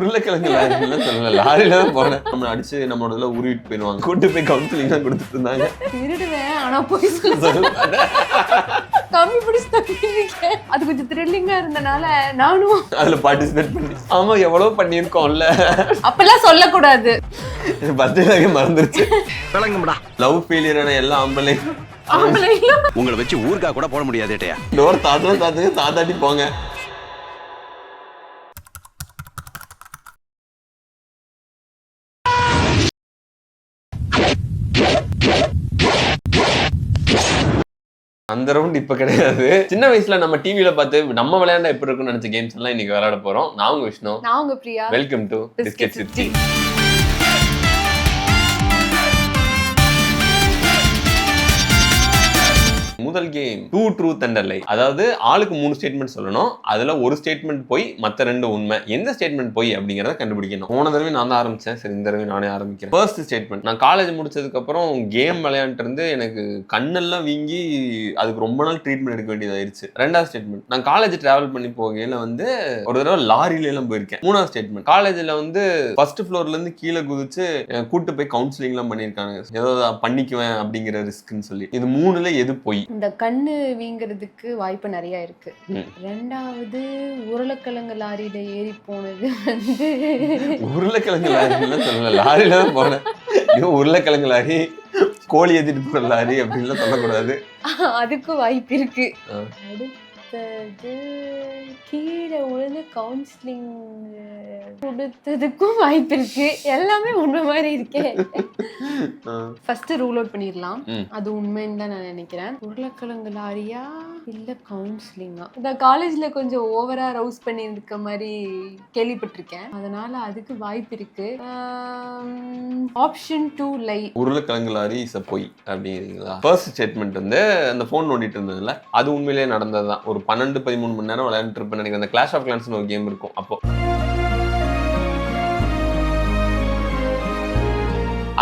உருளைக்கிழங்கு லாரிலாம் சொல்லல, லாரில தான் போனேன். நம்ம அடிச்சு நம்மளோட உருவிட்டு போயிடுவாங்க. கூட்டு போய் கவுன்சிலிங் தான் கொடுத்துட்டு இருந்தாங்க. திருடுவேன் ஆனா போய் சொல்ல கம்மி பிடிச்சு தப்பிருக்கேன். அது கொஞ்சம் த்ரில்லிங்கா இருந்தனால நானும் அதுல பார்ட்டிசிபேட் பண்ணி ஆமா எவ்வளவு பண்ணியிருக்கோம்ல. அப்பெல்லாம் சொல்லக்கூடாது. பர்த்டே மறந்துருச்சு. லவ் ஃபெயிலியரான எல்லா ஆம்பளையும் உங்களை வச்சு ஊருக்கா கூட போட முடியாது. டோர் தாத்தாட்டி போங்க. அந்த ரவுண்ட் இப்ப கிடையாது. சின்ன வயசுல நம்ம டிவில பார்த்து நம்ம விளையாண்டா எப்படி இருக்கும்னு நினைச்ச கேம்ஸ் எல்லாம் இன்னைக்கு விளையாட போறோம். நான் உங்க விஷ்ணு. நான் உங்க Priya. Welcome to biscuit city. முதல் கேம் டூ ட்ரூத் அண்ட் லை. அதாவது ஆளுக்கு 3 ஸ்டேட்மெண்ட் சொல்லணும். அதுல ஒரு ஸ்டேட்மெண்ட் போய் மத்த 2 உண்மை. எந்த ஸ்டேட்மெண்ட் போய் அப்படிங்கறத கண்டுபிடிக்கணும். போன தடவை நான் தான் ஆரம்பிச்சேன். சரி இந்த தடவை நானே ஆரம்பிக்கிறேன். ஃபர்ஸ்ட் ஸ்டேட்மெண்ட், நான் காலேஜ் முடிச்சதுக்கு அப்புறம் கேம் விளையாண்டு இருந்து எனக்கு கண்ணெல்லாம் வீங்கி அதுக்கு ரொம்ப நாள் ட்ரீட்மெண்ட் எடுக்க வேண்டியதாயிருச்சு. ரெண்டாவது ஸ்டேட்மெண்ட், நான் காலேஜ் டிராவல் பண்ணி போகையில ஒரு தடவை லாரில எல்லாம் போயிருக்கேன். மூணாவது ஸ்டேட்மெண்ட், காலேஜ்ல ஃபர்ஸ்ட் ஃப்ளோர்ல இருந்து கீழே குதிச்சு கூட்டு போய் கவுன்சிலிங் எல்லாம் பண்ணிருக்காங்க. ஏதோ பண்ணிக்குவேன் அப்படிங்கிற ரிஸ்க்னு சொல்லி. இது 3ல எது போய்? இந்த கண்ணு வீங்கிறதுக்கு வாய்ப்பு நிறைய இருக்கு. ரெண்டாவது உருளைக்கிழங்கு லாரியில ஏறி போனது உருளைக்கிழங்கு லாரிலாம் சொல்லல, லாரில தான் போனேன். உருளைக்கிழங்கு லாரி, கோழி ஏத்திட்டு போற லாரி அப்படின்லாம் சொல்லக்கூடாது. அதுக்கும் வாய்ப்பு இருக்கு. அடுத்தது கீழே விழுந்து கவுன்சிலிங் கொடுத்ததுக்கும் வாய்ப்பு இருக்கு. எல்லாமே உண்மை மாதிரி இருக்கே. ஃபர்ஸ்ட் ரூல் அவுட் பண்ணிடலாம். அது உண்மைன்னு தான் நான் நினைக்கிறேன். உருளைக்கிழங்கு லாரியா இல்ல கவுன்சிலிங்கா? இந்த காலேஜ்ல கொஞ்சம் ஓவரா ரவுஸ் பண்ணி இருக்க மாதிரி கேள்விப்பட்டிருக்கேன். அதனால அதுக்கு வாய்ப்பு இருக்கு. ஆப்ஷன் 2 லை. உருளைக்கிழங்கு லாரி இஸ் போய் அப்படிங்கிறீங்களா? ஃபர்ஸ்ட் ஸ்டேட்மெண்ட் அந்த போன் நோண்டிட்டு இருந்ததுல அது உண்மையிலேயே நடந்ததுதான். ஒரு 12-13 மணி நேரம் விளையாண்டுட்டு இருப்பேன் நினைக்கிறேன். அந்த கிளாஷ் ஆஃப் கிளான்ஸ்னு ஒரு கேம் இருக்கும். அப்போ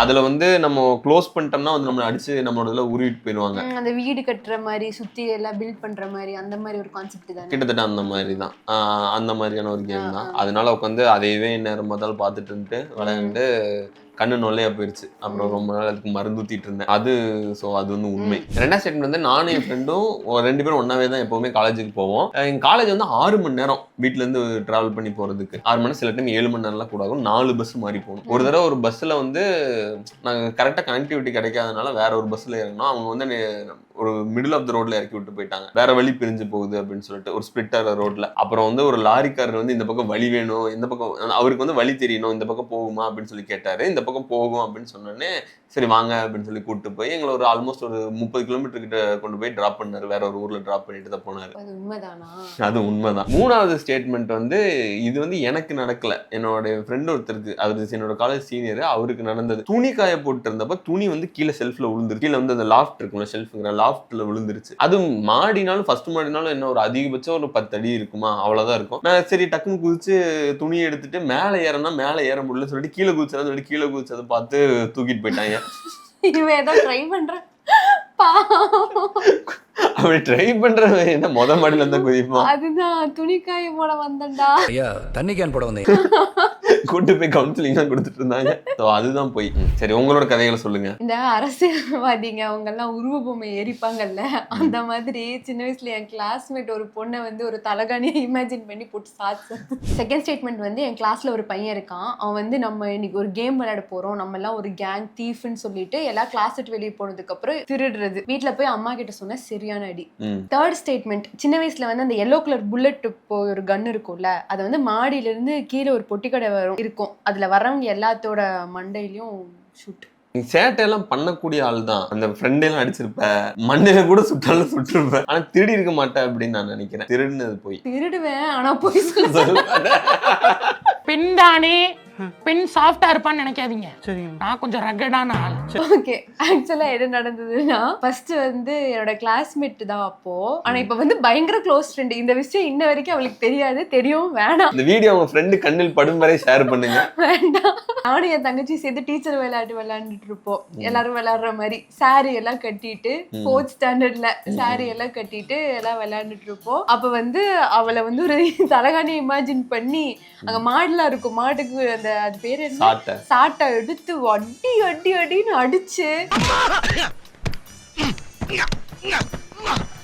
அதுல நம்ம க்ளோஸ் பண்ணிட்டோம்னா நம்மள அடிச்சு நம்மளோட உருவிட்டு போயிடுவாங்க. அந்த வீடு கட்டுற மாதிரி சுத்தி எல்லாம் பில்ட் பண்ற மாதிரி அந்த மாதிரி ஒரு கான்செப்ட் தான். கிட்டத்தட்ட அந்த மாதிரி தான். அந்த மாதிரியான ஒரு கேம் தான். அதனால உட்காந்து அதையவே நேரம் பார்த்தாலும் பார்த்துட்டு இருந்துட்டு விளையாண்டு கண்ணு நொல்லையா போயிடுச்சு. அப்புறம் ரொம்ப நாள் அதுக்கு மருந்து ஊத்திட்டு இருந்தேன். அது உண்மை. ரெண்டாவது ஸ்டேட்மெண்ட், நானும் என் ஃப்ரெண்டும் 2 பேரும் ஒன்னாவே தான் எப்பவுமே காலேஜுக்கு போவோம். எங்க காலேஜ் 6 மணி நேரம் வீட்டுல இருந்து டிராவல் பண்ணி போறதுக்கு. 6 மணி நேரம், சில டைம் 7 மணி நேரம்லாம் கூட ஆகும். 4 பஸ் மாறி போகணும். ஒரு தடவை ஒரு பஸ்ல நாங்க கரெக்டா கனெக்டிவிட்டி கிடைக்காதனால வேற ஒரு பஸ்ல ஏறணும். அவங்க ஒரு மிடில் ஆஃப் த ரோட்ல இறக்கி விட்டு போயிட்டாங்க. வேற வழி பிரிஞ்சு போகுது அப்படின்னு சொல்லிட்டு ஒரு ஸ்பிளிட்டர் ரோட்ல. அப்புறம் ஒரு லாரிக்காரர் இந்த பக்கம் வழி வேணும், இந்த பக்கம் அவருக்கு வழி தெரியணும், இந்த பக்கம் போகுமா அப்படின்னு சொல்லி கேட்டாரு. இந்த பக்கம் போகும் அப்படின்னு சொன்னோடனே சரி வாங்க அப்படின்னு சொல்லி கூப்பிட்டு போய் எங்களை ஆல்மோஸ்ட் ஒரு 30 கிலோமீட்டர் கிட்ட கொண்டு போய் டிராப் பண்ணாரு. வேற ஒரு ஊர்ல டிராப் பண்ணிட்டு தான் போனாரு. அது உண்மைதான். மூணாவது ஸ்டேட்மெண்ட் இது எனக்கு நடக்கல. என்னோட ஃப்ரெண்ட் ஒருத்தருக்கு, அது என்னோட காலேஜ் சீனியர், அவருக்கு நடந்தது. துணி காய போட்டு இருந்தப்ப துணி கீழே செல்ஃப்ல விழுந்துரு. கீழே அந்த லாஃப்ட் இருக்குல்ல, ஷெல்ஃபுங்கிற லாஃப்ட்ல விழுந்துருச்சு. அது மாடினாலும் ஃபர்ஸ்ட் மாடினாலும் என்ன ஒரு அதிகபட்சம் ஒரு 10 அடி இருக்குமா, அவ்வளவுதான் இருக்கும். நான் சரி டக்குன்னு குதிச்சு துணியை எடுத்துட்டு மேலே ஏறனா மேலே ஏற முடியலன்னு சொல்லிட்டு கீழே குதிச்சதான் சொல்லிட்டு கீழே குதிச்சதை பார்த்து தூக்கிட்டு போயிட்டாங்க. இவன் ஏதோ ட்ரை பண்றேன். அப்படி ட்ரை பண்றது என்ன மொத மாடியில இருந்தா குதிப்போம். அதுதான் துணிக்காய போட வந்தேன்டா. ஐயா தண்ணி கேன் போட வந்தேன். கூட்டு போய் கவுன்சிலிங் தான் கொடுத்துட்டு இருந்தாங்க. அதுதான் போய். சரி உங்களோட கதைகளை சொல்லுங்க. இந்த அரசியல்வாதிங்க அவங்க எல்லாம் உருவ பொம்மை எரிப்பாங்கல்ல, அந்த மாதிரி சின்ன வயசுல என் கிளாஸ்மேட் ஒரு பொண்ணை ஒரு தலகாணியை இமேஜின் பண்ணி போட்டு சாச்சு. செகண்ட் ஸ்டேட்மெண்ட், என் கிளாஸ்ல ஒரு பையன் இருக்கான். அவன் நம்ம இன்னைக்கு ஒரு கேம் விளையாட போறோம், நம்ம எல்லாம் ஒரு கேங் தீஃப்னு சொல்லிட்டு எல்லா கிளாஸ் விட்டு வெளியே போனதுக்கு அப்புறம் திருடுறது. வீட்டுல போய் அம்மா கிட்ட சொன்ன சரியான அடி. தேர்ட் ஸ்டேட்மெண்ட், சின்ன வயசுல அந்த எல்லோ கலர் புல்லட் ஒரு கன் இருக்கும்ல, அதை மாடியில இருந்து கீழே ஒரு பொட்டி கடை இருக்கும். அதுல வர்றவங்க எல்லாத்தோட மண்டையிலயும் ஷூட். சேட்டையெல்லாம் பண்ணக்கூடிய ஆள் தான். அந்த ஃப்ரெண்டெல்லாம் அடிச்சிருப்ப, மண்டையில கூட சுட்டாலும் சுட்டிருப்ப. ஆனா திருடி இருக்க மாட்டேன் அப்படின்னு நான் நினைக்கிறேன். திருடுனது போய். திருடுவேன் ஆனா போய் சொல்ல. பெண் தானே, பெண் சாஃப்டா இருப்பான்னு நினைக்காதீங்க. நான் கொஞ்சம் ரகடான ஆள். ஓகே, ஆக்சுவலா என்ன நடந்ததுன்னா ஃபர்ஸ்ட் வந்து என்னோட கிளாஸ்மேட் தான் அப்போ. ஆனா இப்ப வந்து பயங்கர க்ளோஸ் ஃப்ரெண்ட். இந்த விஷயம் இன்ன வரைக்கும் அவளுக்கு தெரியாது, தெரியும் வேணாம். இந்த வீடியோ உங்க ஃப்ரெண்டு கண்ணில் படும் வரை ஷேர் பண்ணுங்க. வேண்டாம். நானும் என் தங்கச்சி சேர்ந்து டீச்சர் விளையாண்டுட்டு இருப்போம். எல்லாரும் விளையாடுற மாதிரி சாரி எல்லாம் கட்டிட்டு 4th ஸ்டாண்டர்ட்ல சாரி எல்லாம் கட்டிட்டு எல்லாம் விளையாண்டுட்டு இருப்போம். அப்ப வந்து அவளை வந்து ஒரு தலகாணி இமேஜின் பண்ணி அங்க மாடுலாம் இருக்கும், மாட்டுக்கு அந்த அது பேர் என்ன, சாட்டை எடுத்து அடி அடி அடின்னு அடிச்சு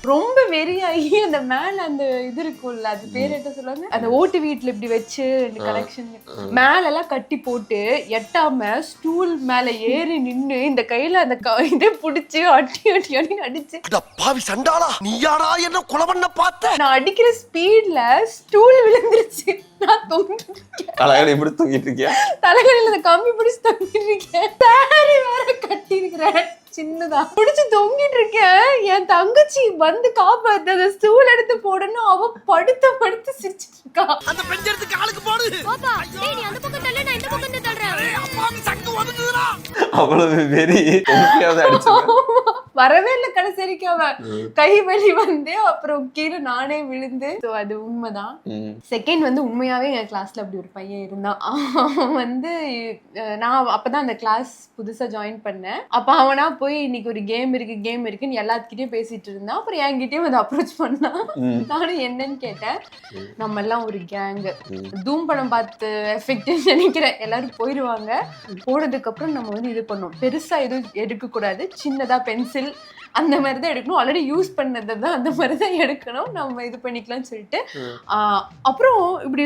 ரொம்ப வெறியாகி அந்த மேல அந்த இது இருக்கும்ல, அது பேர் என்ன சொல்லுவாங்க, அந்த ஓட்டு வீட்டுல இப்படி வச்சு கலெக்ஷன் மேல எல்லாம் கட்டி போட்டு எட்டாம ஸ்டூல் மேல ஏறி நின்னு இந்த கையில அந்த இதை புடிச்சு அடி அடி அடி அடிச்சு. பாவி சண்டாளா, நீ யாரா என்ன கொலை பண்ண பார்த்த? நான் அடிக்கிற ஸ்பீட்ல ஸ்டூல் விழுந்துருச்சு. நான் தொங்கிட்டு இருக்கேன். தலைகாணி எப்படி தொங்கிட்டு இருக்கியா? தலைகாணில அந்த கம்பி பிடிச்சு தொங்கிட்டு இருக்கேன். சாரி வேற கட்டி இருக்கிறேன், சின்னதா பிடிச்சு தொங்கிட்டு இருக்கேன். என் தங்கச்சி வந்து காப்பாத்து, அந்த ஸ்டூல் எடுத்து போடணும். அவ படுத்து சிரிச்சிட்டு இருக்கா. அந்த பெஞ்ச் எடுத்து காலுக்கு போடு. பாப்பா டேய், நீ அந்த பக்கம் தள்ளு, நான் இந்த பக்கம் தள்ளுறேன். அப்பா சங்கு ஒதுங்குதுடா. அவ்வளவு வெறி தொங்கியாவது அடிச்சு. வரவே இல்லை கடைசி வரைக்கும். அவன் கை வலி வந்து அப்புறம் கீழே நானே விழுந்து. அது உண்மைதான். செகண்ட் வந்து உண்மையாவே என் கிளாஸ்ல அப்படி ஒரு பையன் இருந்தான். அவன் வந்து நான் அப்பதான் அந்த கிளாஸ் புதுசா ஜாயின் பண்ணேன். அப்ப அவனா போய் இன்னைக்கு ஒரு கேம் இருக்குன்னு எல்லாத்துக்கிட்டையும் பேசிட்டு இருந்தான். அப்புறம் என்கிட்டயும் வந்து அப்ரோச் பண்ணான். நானும் என்னன்னு கேட்டேன். நம்ம எல்லாம் ஒரு கேங், தூம் படம் பார்த்து எஃபெக்ட் நினைக்கிறேன், எல்லாரும் போயிடுவாங்க. போனதுக்கு அப்புறம் நம்ம வந்து இது பண்ணோம், பெருசா எதுவும் எடுக்க கூடாது, சின்னதா பென்சில் அந்த மாதிரி தான் எடுக்கணும், ஆல்ரெடி யூஸ் பண்ணதை தான் அந்த மாதிரி தான் எடுக்கணும், நம்ம இது பண்ணிக்கலாம்னு சொல்லிட்டு. அப்புறம் இப்படி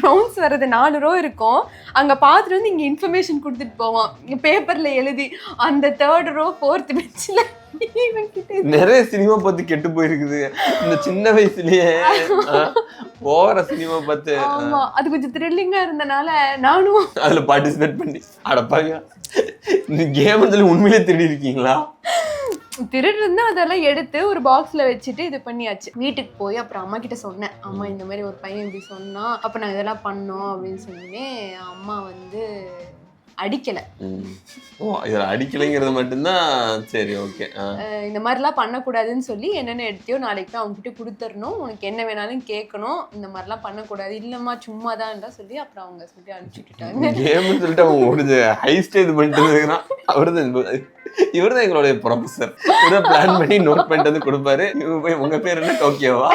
ரவுண்ட்ஸ் வர்றது 4 ரோ இருக்கும், அங்கே பார்த்துட்டு வந்து இங்கே இன்ஃபர்மேஷன் கொடுத்துட்டு போவான் பேப்பரில் எழுதி. அந்த 3rd ரோ 4th பெஞ்சில் நிறைய சினிமா பார்த்து கெட்டு போயிருக்குது இந்த சின்ன வயசுலயே. போற சினிமா பார்த்து. ஆமா, அது கொஞ்சம் த்ரில்லிங்கா இருந்தனால நானும் அதுல பார்ட்டிசிபேட் பண்ணி அடப்பாங்க. இந்த கேம் உண்மையிலே திருடி இருக்கீங்களா? திருடு இருந்தா அதெல்லாம் எடுத்து ஒரு பாக்ஸ்ல வச்சுட்டு இது பண்ணியாச்சு. வீட்டுக்கு போய் அப்புறம் அம்மா கிட்ட சொன்னேன், அம்மா இந்த மாதிரி ஒரு பையன் இப்படி சொன்னா, அப்ப நான் இதெல்லாம் பண்ணோம் அப்படின்னு சொன்னேன். அம்மா வந்து அடிக்கல. ஓ, இதுல அடிக்கலைங்கிறது மட்டும்தான். சரி, ஓகே. இந்த மாதிரிலாம் பண்ணக்கூடாதுன்னு சொல்லி என்னென்ன எடுத்தியோ நாளைக்கு தான் அவங்க கிட்ட கொடுத்துடணும், உனக்கு என்ன வேணாலும் கேட்கணும், இந்த மாதிரிலாம் பண்ணக்கூடாது, இல்லம்மா சும்மா தான் சொல்லி அப்புறம் அவங்க சொல்லி அனுப்பிச்சுட்டாங்க. கேம்னு சொல்லிட்டு அவங்க ஒரு ஹைஸ்ட் இது பண்ணிட்டு இருக்கிறான். இவர்தான் எங்களுடைய ப்ரொஃபசர். இவரை பிளான் பண்ணி நோட் பண்ணிட்டு வந்து கொடுப்பாரு. இவங்க போய் உங்க பேர் என்ன, டோக்கியோவா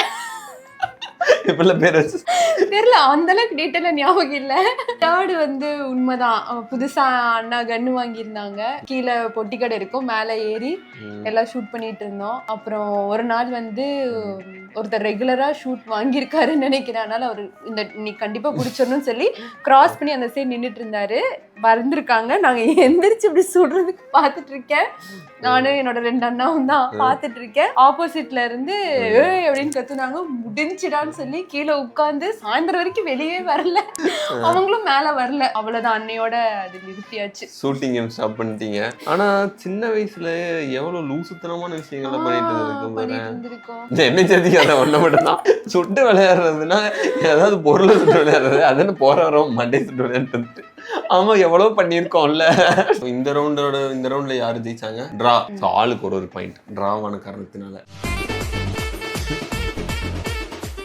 இப்பெல்லாம் பேர் வச்சு தெரியல, அந்த அளவுக்கு டீட்டெயிலா ஞாபகம் இல்ல. 3rd வந்து உண்மைதான், புதுசா அண்ணா கன்னு வாங்கியிருந்தாங்க. கீழே பொட்டி கடை இருக்கும், மேலே ஏறி எல்லாம் ஷூட் பண்ணிட்டு இருந்தோம். அப்புறம் ஒரு நாள் வந்து ஒருத்தர் ரெகுலரா ஷூட் வாங்கியிருக்காருன்னு நினைக்கிறேன். அதனால அவர் இந்த இன்னைக்கு கண்டிப்பா பிடிச்சிடணும்னு சொல்லி கிராஸ் பண்ணி அந்த சைடு நின்றுட்டு இருந்தாரு. வந்திருக்காங்க, நாங்க எந்திரிச்சு இப்படி சுடுறதுக்கு பார்த்துட்டு இருக்கேன். நானும் என்னோட 2 அண்ணாவும் தான் பார்த்துட்டு இருக்கேன். ஆப்போசிட்ல இருந்து ஏய் அப்படின்னு கத்துனாங்க. முடிஞ்சிடான்னு சொல்லி கீழே உட்கார்ந்து சாயந்தரம் வரைக்கும் வெளியே வரல, அவங்களும் மேல வரல. அவ்வளவுதான், அன்னையோட அது நிறுத்தியாச்சு. ஷூட்டிங் ஸ்டாப் பண்ணிட்டீங்க. ஆனா சின்ன வயசுல எவ்வளவு லூசுத்தனமான விஷயங்களை பண்ணிட்டு இருக்கோம். என்ன சதிக்கு அதை ஒண்ணு மட்டும்தான் சுட்டு விளையாடுறதுன்னா ஏதாவது பொருளை சுட்டு விளையாடுறது, அதுன்னு போற வரோம் மண்டே சுட்டு விளையாட்டு. ஆமா, எவ்வளவு பண்ணிருக்கோம்ல. இந்த ரவுண்ட்ல யாரு ஜெயிச்சாங்க? டிரா. ஆளுக்கு ஒரு பாயிண்ட் டிராவான காரணத்தினால.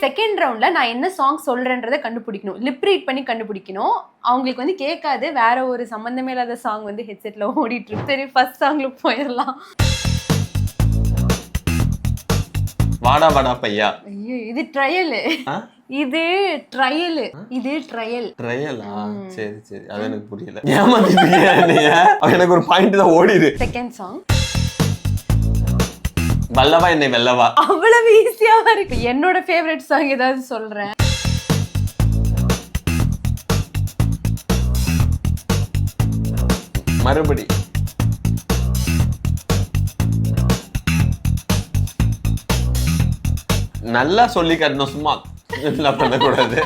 செகண்ட் ரவுண்ட்ல நான் என்ன சாங் சொல்றேன்றதை கண்டுபிடிக்கணும், லிப் ரீட் பண்ணி கண்டுபிடிக்கணும். அவங்களுக்கு வந்து கேட்காது, வேற ஒரு சம்பந்தமே இல்லாத சாங் வந்து ஹெட்செட்ல ஓடிட்டு இருக்கு. சரி, ஃபர்ஸ்ட் சாங்ல போயிடலாம். வாடா வாடா பையா. ஐயோ, இது ட்ரையல். இது ட்ரையல். ட்ரையலா? சரி சரி, அது எனக்கு புரியல. ஏமாத்திட்டீங்க. எனக்கு ஒரு பாயிண்ட் தான் ஓடிடு. செகண்ட் சாங் வல்லவா என்னை வெல்லவா. அவ்வளவு ஈஸியாவா இருக்கு. என்னோட ஃபேவரட் சாங் ஏதாவது சொல்றேன். மறுபடி நல்லா சொல்லி காட்டணும், சும்மா பண்ணக்கூடாது.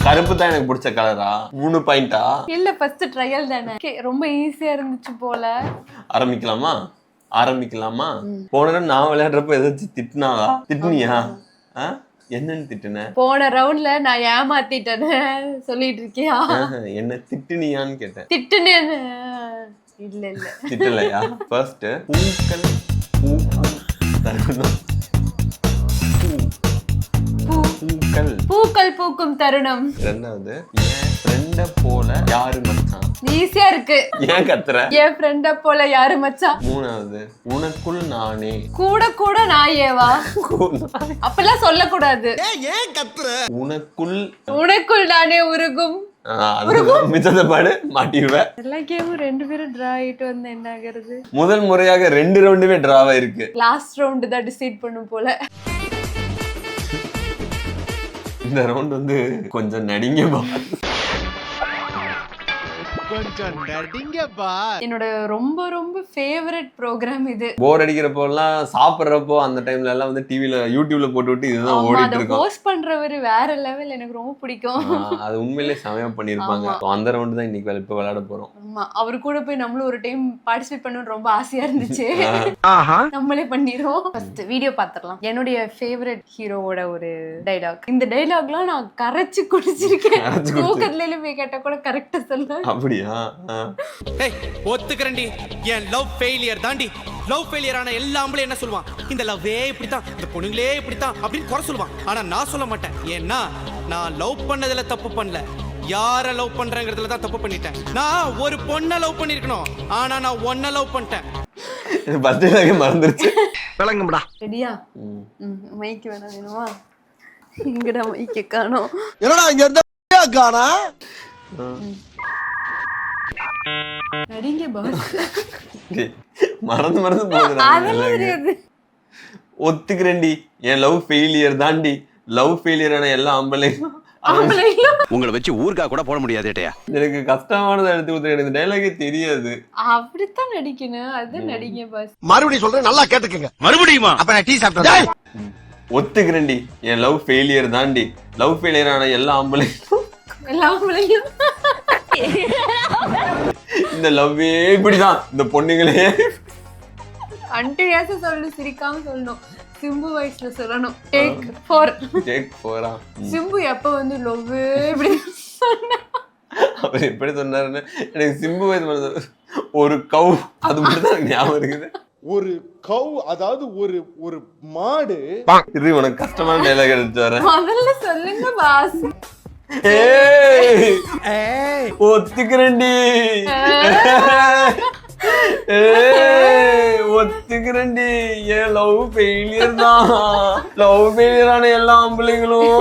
கருப்பு தான் எனக்கு பிடிச்ச கலரா? 3 பாயிண்டா? இல்ல, ஃபர்ஸ்ட் ட்ரையல் தானே, ரொம்ப ஈஸியா இருந்துச்சு போல. ஆரம்பிக்கலாமா? போன நான் விளையாடுறப்ப ஏதாச்சும் திட்டினியா? என்னன்னு திட்டுன? போன ரவுண்ட்ல நான் ஏமாத்திட்டேன்னு சொல்லிட்டு இருக்கியா? என்ன திட்டுனியான்னு கேட்டேன். திட்டுனேன்னு இல்ல இல்ல திட்டலையா? ஃபர்ஸ்ட் பூக்கள் பூக்கும் தருணம். பூக்கள் பூக்கள் பூக்கும் தருணம். ரெண்டாவது என் ஃப்ரெண்ட போல யாரு மச்சான். ஈஸியா இருக்கு. ஏன் கத்துற? என் ஃப்ரெண்ட போல யாரு மச்சான். மூணாவது உனக்குள் நானே. கூட கூட நாயேவா? அப்பெல்லாம் சொல்லக்கூடாது. ஏன் கத்துற? உனக்குள் நானே உருகும். மிச்சத பாடு மாட்டிடுவேன். எல்லா கேமும் 2 பேரும் டிரா ஆயிட்டு வந்து என்ன ஆகுறது? முதல் முறையாக 2 ரவுண்டுமே டிராவா இருக்கு. லாஸ்ட் ரவுண்ட் தான் டிசைட் பண்ணும் போல. இந்த ரவுண்ட் வந்து கொஞ்சம் நடிங்க. என்னோட ரொம்ப ரொம்ப ஃபேவரட் ப்ரோக்ராம் இது. போர் அடிக்கிறப்போ எல்லாம் சாப்பிடுறப்போ அந்த டைம்ல எல்லாம் வந்து டிவில யூடியூப்ல போட்டு விட்டு இதுதான் ஓடிட்டு இருக்கும். ஹோஸ்ட் பண்றவரு வேற லெவல். எனக்கு ரொம்ப பிடிக்கும். அது உண்மையிலேயே செமையா பண்ணிருப்பாங்க. அந்த ரவுண்ட் தான் இன்னைக்கு இப்ப விளையாட போறோம். ஆமா, அவரு கூட போய் நம்மளும் ஒரு டைம் பார்ட்டிசிபேட் பண்ணணும்னு ரொம்ப ஆசையா இருந்துச்சு. நம்மளே பண்ணிரோம். First video பாத்துறலாம். என்னுடைய ஃபேவரட் ஹீரோவோட ஒரு டைலாக். இந்த டைலாக்லாம் நான் கரைச்சு குடிச்சிருக்கேன். தூக்கத்துல போய் கேட்டா கூட கரெக்டா சொல்லுவேன். அப்படியா? ஒத்துக்கிறேன்டி, என் லவ் ஃபெயிலியர் தாண்டி. லவ் ஃபெயிலியர் ஆன எல்லாம்பளும் என்ன சொல்லுவான்? இந்த லவ்வே இப்படித்தான், இந்த பொண்ணுங்களே இப்படித்தான் அப்படின்னு குறை சொல்லுவான். ஆனா நான் சொல்ல மாட்டேன். ஏன்னா நான் லவ் பண்ணதுல தப்பு பண்ணல, யார லவ் பண்றேங்கிறதுல தான் தப்பு பண்ணிட்டேன். நான் ஒரு பொண்ணை லவ் பண்ணிருக்கணும், ஆனா நான் ஒன்ன லவ் பண்ணிட்டேன். பர்த்டே மறந்துருச்சு. விளங்கும்டா. ரெடியா? மைக் வேணுமா? இங்கடா மைக் காணோம். என்னடா இங்க இருந்தா காணா? நடிங்க பாஸ். மறந்து போகுது. ஒத்துக்கிறேன்டி, என் லவ் ஃபெயிலியர் தாண்டி. லவ் ஃபெயிலியர் ஆன எல்லா ஆம்பளையும் உங்களை வச்சு ஊர்கா கூட போட முடியாதேட்டையா. எனக்கு கஷ்டமானதை எடுத்து கொடுத்து எனக்கு டைலாகே தெரியாது. அப்படித்தான் நடிக்கணும். அது நடிங்க பாஸ். மறுபடியும் சொல்றேன், நல்லா கேட்டுக்கங்க. மறுபடியுமா? அப்ப நான் டீ சாப்பிட்டேன். ஒத்துக்கிறேன்டி, என் லவ் ஃபெயிலியர் தாண்டி. லவ் ஃபெயிலியர் ஆன எல்லா ஆம்பளையும் இந்த லவ்வே இப்படிதான், இந்த பொண்ணுங்களே. கண்டினியூஸா சொல்லணும், சிரிக்காம சொல்லணும். சிம்பு வாய்ஸ்ல சொல்லணும். டேக் 4. சிம்பு எப்ப வந்து லவ்வே இப்படி சொன்னா அவர் எப்படி சொன்னாருன்னு எனக்கு சிம்பு வாய்ஸ் ஒரு கவ் அது மட்டும் தான் ஞாபகம் இருக்குது. ஒரு கவ், அதாவது ஒரு மாடு. இது உனக்கு கஷ்டமான டைலாக் எடுத்து வரேன். முதல்ல சொல்லுங்க பாஸ். ஒத்துக்கிறேன்டி, ஒத்துக்கிறேன்டி, என் லவ் ஃபெயிலியர் தான். லவ் ஃபெயிலியர் ஆன எல்லா ஆம்பளைங்களும்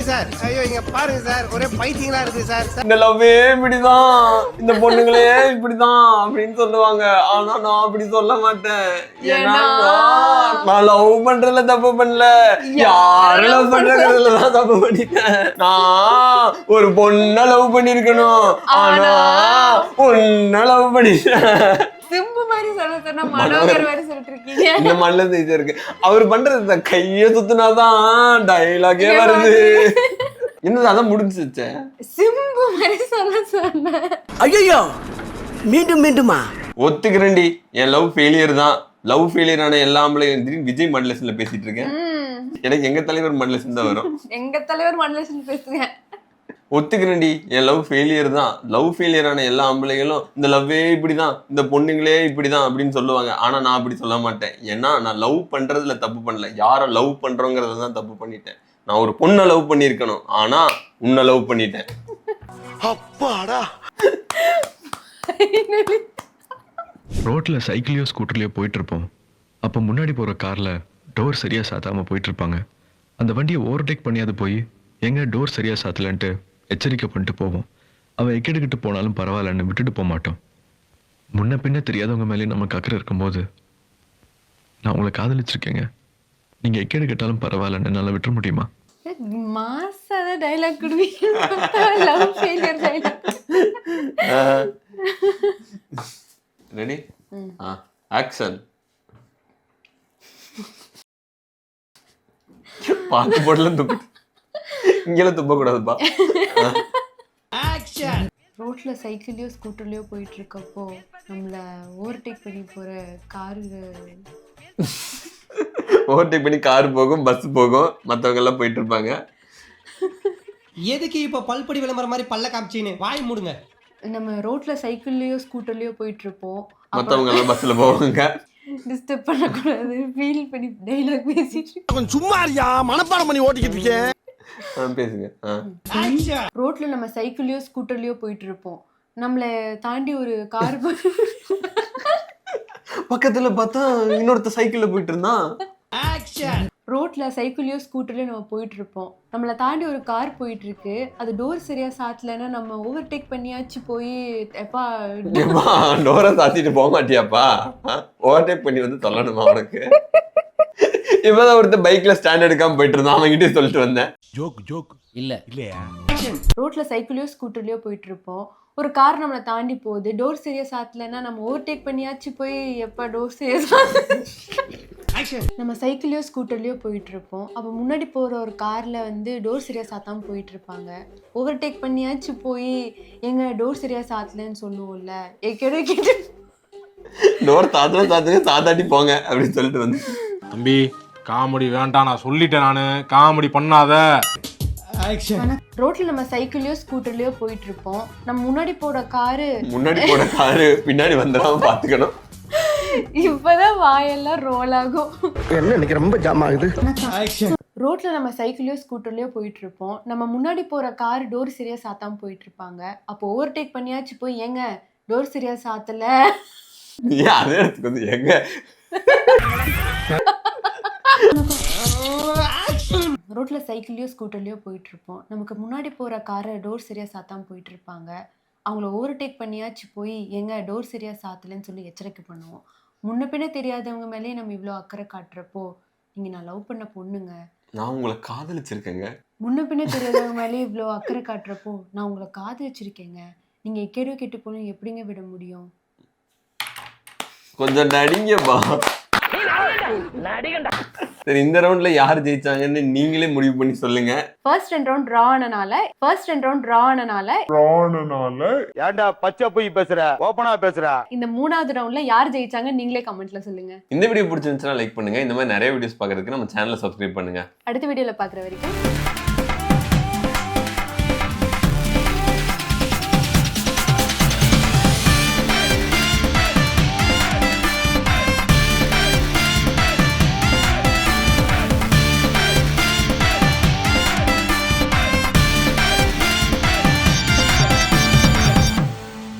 சார், ஐயோ இங்க பாருங்க சார், ஒரே பைத்தியங்களா இருக்கு சார். இந்த லவ்வே இப்படிதான், இந்த பொண்ணுங்களே இப்படிதான் அப்படின்னு சொல்லுவாங்க. ஆனா நான் அப்படி சொல்ல மாட்டேன். ஏன்னா நான் லவ் பண்றதுல தப்பு பண்ணல, யார லவ் பண்றதுலதான் தப்பு பண்ணிட்டேன். நான் ஒரு பொண்ண லவ் பண்ணிருக்கணும், ஆனா உன்ன லவ் பண்ணிட்டேன். சிம்பு மாதிரி சொன்னா மனோகர் மாதிரி சொல்லிட்டு இருக்கீங்க. இந்த மண்ணில தேய்ச்சி இருக்கு. அவர் பண்றது கைய சுத்தினாதான் டைலாகே வருது. என்னது அதான் முடிஞ்சிச்சு. சிம்பு மாதிரி சொன்ன. ஐயோ மீண்டுமா? ஒத்துக்கிறேன்டி, என் லவ் ஃபெயிலியர் தான். லவ் ஃபெயிலியர் ஆன எல்லா ஆம்பளையும் விஜய் மாடுலேஷன்ல பேசிட்டு இருக்கேன். எனக்கு எங்க தலைவர் மாடுலேஷன் தான் வரும். எங்க தலைவர் மாடுலேஷன் பேசுங்க. ஒத்துக்கிறேன்டி, என் லவ் ஃபெயிலியர் தான். லவ் ஃபெயிலியர் ஆன எல்லா ஆம்பளைகளும் இந்த லவ்வே இப்படிதான், இந்த பொண்ணுங்களே இப்படிதான் அப்படின்னு சொல்லுவாங்க. ஆனா நான் அப்படி சொல்ல மாட்டேன். ஏன்னா நான் லவ் பண்றதுல தப்பு பண்ணல, யார லவ் பண்றோங்கிறதுல தான் தப்பு பண்ணிட்டேன். நான் ஒரு பொண்ணை லவ் பண்ணிருக்கணும், ஆனா உன்னை லவ் பண்ணிட்டேன். அப்பாடா. ரோட்ல சைக்கிளையோ ஸ்கூட்டர்லயோ போயிட்டு இருப்போம். அப்போ முன்னாடி போற கார்ல டோர் சரியா சாத்தாம போயிட்டு இருப்பாங்க. அந்த வண்டியை ஓவர்டேக் பண்ணியாது போய் எங்க டோர் சரியா சாத்தலன்ட்டு எச்சரிக்கை பண்ணிட்டு போவோம். அவன் எக்கெடுக்கிட்டு போனாலும் பரவாயில்லன்னு விட்டுட்டு போக மாட்டோம். முன்ன பின்ன தெரியாதவங்க மேலே நமக்கு அக்கறை இருக்கும்போது நான் உங்களை காதலிச்சிருக்கேங்க, நீங்க எக்கேடு கேட்டாலும் பரவாயில்லன்னு என்னால விட்டுற முடியுமா? மாசாத டைலாக் குடுவீங்க. Love failure dialogue. Ready? Action. பாட்டு போடல துப்பு, இங்கெல்லாம் துப்ப கூடாதுப்பா. ரோட்ல சைக்கிள்லயோ ஸ்கூட்டர்லயோ போயிட்டு இருக்கப்போ நம்மள ஓவர்டேக் பண்ணி போற காரு ஓவர்டேக் பண்ணி கார் போகும், பஸ் போகும், மத்தவங்க எல்லாம் போயிட்டு இருப்பாங்க. எதுக்கு இப்ப பல்படி விளம்பரம் மாதிரி பல்ல காமிச்சின்னு வாய் மூடுங்க. நம்ம ரோட்ல சைக்கிள்லயோ ஸ்கூட்டர்லயோ போயிட்டு இருப்போம். மத்தவங்க எல்லாம் பஸ்ல போவாங்க. டிஸ்டர்ப் பண்ணக்கூடாது, ஃபீல் பண்ணி டைலாக் பேசிட்டு கொஞ்சம் சும்மா இருக்கியா, மனப்பாடம் பண்ணி ஓட்டிக்கிட்டு இருக்கேன். பேசுங்க. ரோட்ல நம்ம சைக்கிள்லயோ ஸ்கூட்டர்லயோ போயிட்டு இருப்போம். நம்மள தாண்டி ஒரு கார் பக்கத்துல பார்த்தா இன்னொருத்த சைக்கிள்ல போயிட்டு இருந்தான். ரோட்ல சைக்கிள்லயோ ஸ்கூட்டர்லயோ நம்ம போயிட்டு இருப்போம். நம்மளை தாண்டி ஒரு கார் போயிட்டு இருக்கு. அது டோர் சரியா சாத்தலைன்னா நம்ம ஓவர்டேக் பண்ணியாச்சு போய் எப்பா டோரை சாத்திட்டு போக மாட்டியாப்பா? ஓவர்டேக் பண்ணி வந்து சொல்லணுமா உனக்கு? இப்பதான் ஒருத்தர் பைக்ல ஸ்டாண்ட் எடுக்காம போயிட்டு இருந்தான், அவன்கிட்டே சொல்லிட்டு வந்தேன். ஜோக் இல்ல இல்லையா? ரோட்ல சைக்கிள்லயோ ஸ்கூட்டர்லயோ போயிட்டு இருப்போம். ஒரு கார் நம்மளை தாண்டி போகுது, டோர் சரியா சாத்தலைன்னா நம்ம ஓவர்டேக் பண்ணியாச்சு போய் எப்ப டோர் சரியா நம்ம சைக்கிள்லயோ ஸ்கூட்டர்லயோ போயிட்டு இருப்போம். அப்போ முன்னாடி போற ஒரு கார்ல வந்து டோர் சரியா சாத்தாம போயிட்டு இருப்பாங்க. ஓவர்டேக் பண்ணியாச்சு போய் எங்க டோர் சரியா சாத்தலன்னு சொல்லுவோம்ல, கேட்டு டோர் சாத்தாட்டி போங்க அப்படின்னு சொல்லிட்டு வந்து. தம்பி காமெடி வேண்டாம், நான் சொல்லிட்டேன், நானு காமெடி பண்ணாத. ரோட்ல நம்ம சைக்கிள்லயோ ஸ்கூட்டர்லயோ போயிட்டு இருப்போம். நம்ம முன்னாடி போற காரு பின்னாடி வந்துடாம பாத்துக்கணும். இப்பதான் வாயெல்லாம் ரோல் ஆகும். என்ன இன்னைக்கு ரொம்ப ஜாம் ஆகுது. ரோட்ல நம்ம சைக்கிள்லயோ ஸ்கூட்டர்லயோ போயிட்டு இருப்போம். நம்ம முன்னாடி போற கார் டோர் சரியா சாத்தாம போயிட்டு இருப்பாங்க. அப்போ ஓவர்டேக் பண்ணியாச்சு போய் ஏங்க டோர் சரியா சாத்தல. ஏன் அதே இடத்துக்கு வந்து எங்க ரோட்ல சைக்கிள்லயோ ஸ்கூட்டர்லயோ போயிட்டு இருப்போம். நமக்கு முன்னாடி போற காரை டோர் சரியா சாத்தாம போயிட்டு இருப்பாங்க. அவங்கள ஓவர்டேக் பண்ணியாச்சு போய் எங்க டோர் சரியா சாத்தலன்னு சொல்லி எச்சரிக்கை பண்ணுவோம். முன்ன பின்ன தெரியாதவங்க மேலேயே நம்ம இவ்வளோ அக்கறை காட்டுறப்போ, நீங்க நான் லவ் பண்ண பொண்ணுங்க, நான் உங்களை காதலிச்சிருக்கேங்க. முன்ன பின்ன தெரியாதவங்க மேலேயே இவ்வளோ அக்கறை காட்டுறப்போ நான் உங்களை காதலிச்சிருக்கேங்க, நீங்க எக்கேடோ கெட்டு போன எப்படிங்க விட முடியும்? கொஞ்சம் நடிங்கப்பா. சரி, இந்த ரவுண்ட்ல யார் ஜெயிச்சாங்கன்னு நீங்களே முடிவு பண்ணி சொல்லுங்க. ஃபர்ஸ்ட் 2 ரவுண்ட் டிரா ஆனனால ஏன்டா பச்சை போய் பேசுற, ஓபனா பேசுற. இந்த 3வது ரவுண்ட்ல யார் ஜெயிச்சாங்க நீங்களே கமெண்ட்ல சொல்லுங்க. இந்த வீடியோ பிடிச்சிருந்துச்சுன்னா லைக் பண்ணுங்க. இந்த மாதிரி நிறைய வீடியோஸ் பார்க்கறதுக்கு நம்ம சேனலை சப்ஸ்கிரைப் பண்ணுங்க. அடுத்த வீடியோல பார்க்குற வரைக்கும்